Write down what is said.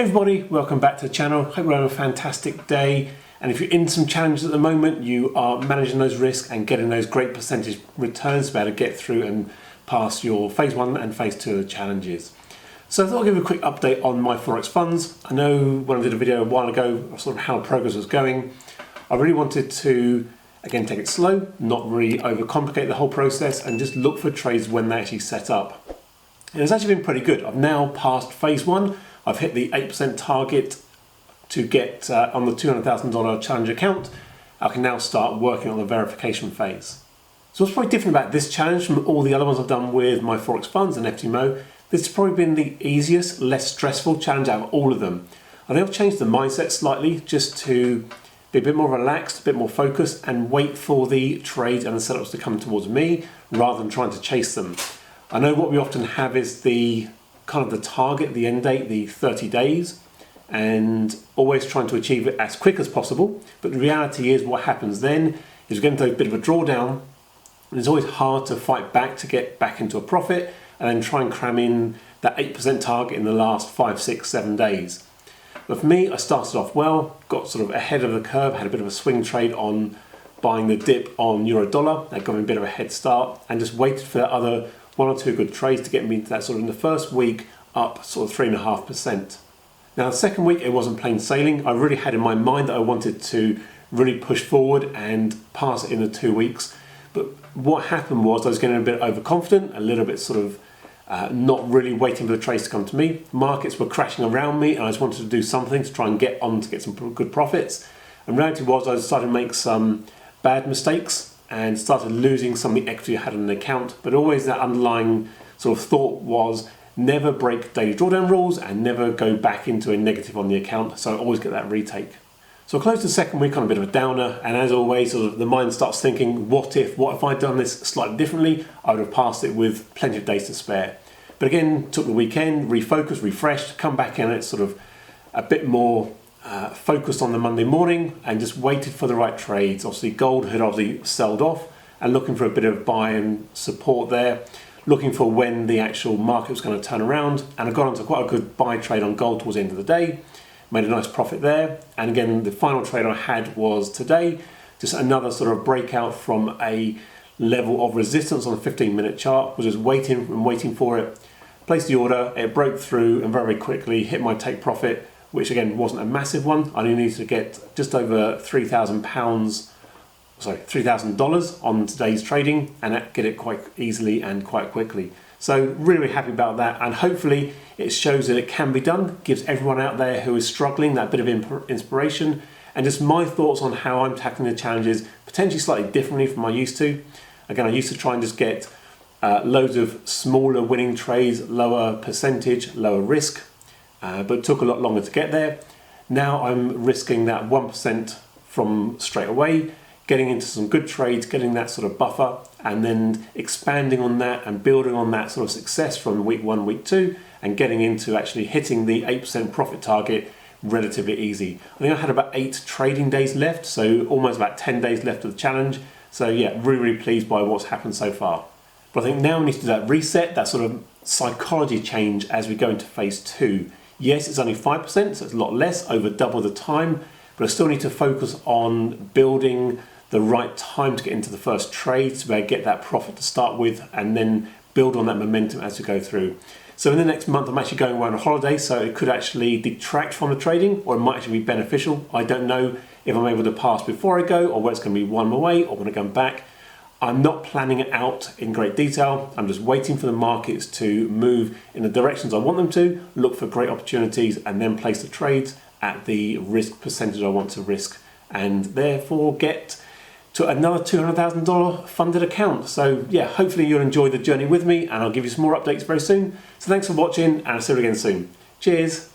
Hey everybody, welcome back to the channel. Hope you're having a fantastic day. And if you're in some challenges at the moment, you are managing those risks and getting those great percentage returns to be able to get through and pass your phase 1 and phase 2 of the challenges. So I thought I'd give you a quick update on my Forex funds. I know when I did a video a while ago, sort of how progress was going. I really wanted to, again, take it slow, not really overcomplicate the whole process, and just look for trades when they actually set up. And it's actually been pretty good. I've now passed phase 1. I've hit the 8% target to get on the $200,000 challenge account. I can now start working on the verification phase. So what's probably different about this challenge from all the other ones I've done with my Forex Funds and FTMO, this has probably been the easiest, less stressful challenge out of all of them. I think I've changed the mindset slightly just to be a bit more relaxed, a bit more focused, and wait for the trades and the setups to come towards me rather than trying to chase them. I know what we often have is the kind of the target, the end date, the 30 days, and always trying to achieve it as quick as possible. But the reality is what happens then is we get into a bit of a drawdown, and it's always hard to fight back to get back into a profit and then try and cram in that 8% target in the last 5, 6, 7 days. But for me, I started off well, got sort of ahead of the curve, had a bit of a swing trade on buying the dip on euro dollar. That got me a bit of a head start and just waited for that other 1 or 2 good trades to get me into that sort of in the first week up sort of 3.5%. Now the second week it wasn't plain sailing. I really had in my mind that I wanted to really push forward and pass it in the 2 weeks. But what happened was I was getting a bit overconfident, a little bit sort of not really waiting for the trades to come to me. Markets were crashing around me and I just wanted to do something to try and get on to get some good profits. And reality was I started to make some bad mistakes and started losing some of the equity I had on the account. But always that underlying sort of thought was never break daily drawdown rules and never go back into a negative on the account. So I always get that retake. So I closed the second week on a bit of a downer, and as always, sort of the mind starts thinking, what if I'd done this slightly differently? I would have passed it with plenty of days to spare. But again, took the weekend, refocused, refreshed, come back in it sort of a bit more focused on the Monday morning and just waited for the right trades. Obviously gold had obviously sold off and looking for a bit of buy and support there, looking for when the actual market was going to turn around, and I got onto quite a good buy trade on gold towards the end of the day, made a nice profit there. And again, the final trade I had was today, just another sort of breakout from a level of resistance on the 15-minute chart. Was just waiting and waiting for it, placed the order, it broke through and very quickly hit my take profit, which again wasn't a massive one. I only needed to get just over $3,000 on today's trading and get it quite easily and quite quickly. So really happy about that, and hopefully it shows that it can be done, gives everyone out there who is struggling that bit of inspiration, and just my thoughts on how I'm tackling the challenges potentially slightly differently from I used to. Again, I used to try and just get loads of smaller winning trades, lower percentage, lower risk, but it took a lot longer to get there. Now I'm risking that 1% from straight away, getting into some good trades, getting that sort of buffer, and then expanding on that and building on that sort of success from week 1, week 2, and getting into actually hitting the 8% profit target relatively easy. I think I had about 8 trading days left, so almost about 10 days left of the challenge. So yeah, really pleased by what's happened so far. But I think now we need to do that reset, that sort of psychology change as we go into phase 2. Yes, it's only 5%, so it's a lot less, over double the time, but I still need to focus on building the right time to get into the first trade to be able to get that profit to start with and then build on that momentum as we go through. So in the next month I'm actually going away on a holiday, so it could actually detract from the trading, or it might actually be beneficial. I don't know if I'm able to pass before I go, or whether it's going to be one away or when I come back. I'm not planning it out in great detail. I'm just waiting for the markets to move in the directions I want them to, look for great opportunities, and then place the trades at the risk percentage I want to risk, and therefore get to another $200,000 funded account. So yeah, hopefully you'll enjoy the journey with me, and I'll give you some more updates very soon. So thanks for watching, and I'll see you again soon. Cheers.